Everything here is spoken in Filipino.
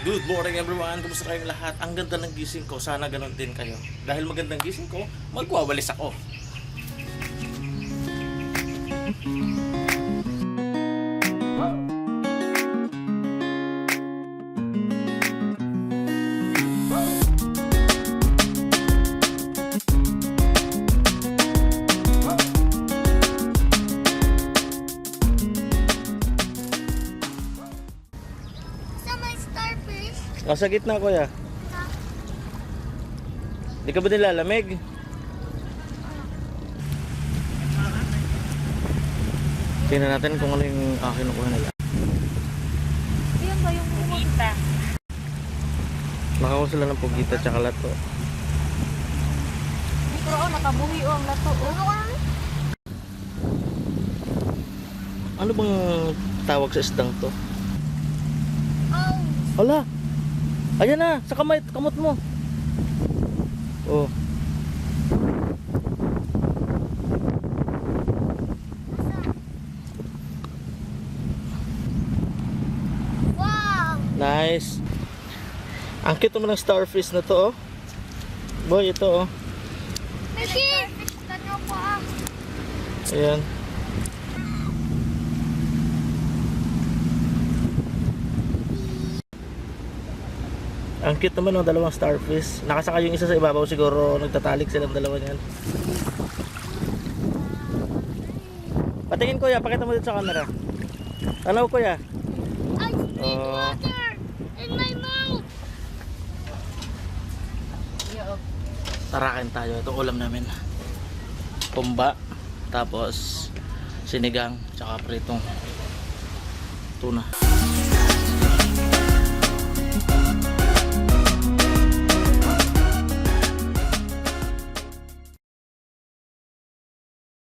Good morning everyone, kumusta kayong lahat? Ang ganda ng gising ko, sana ganun din kayo. Dahil magandang gising ko, magwawalis ako. Sa gitna kuya. Di ka ba nilalamig? Tingnan natin kung ano yung kinukuha nila. Ayan ba yung pugita? Nakakuha sila ng pugita tsaka lato. Pero nakabuhi ang lato. Ano bang tawag sa isdang to? Hala! Ayan na! Sa kamot mo! Oh. Wow! Nice! Ang cute naman ng starfish na to, oh. Boy, ito, oh. Starfish na nyo po ah. Ayan. Ang cute naman ng dalawang starfish. Nakasaka yung isa sa ibabaw, siguro nagtatalik silang dalawa niyan. Patingin kuya, pakita mo dito sa camera. Tanaw kuya. I spit water in my mouth. Tarakin tayo. Itong ulam namin. Tumba. Tapos sinigang. Tsaka pritong tuna.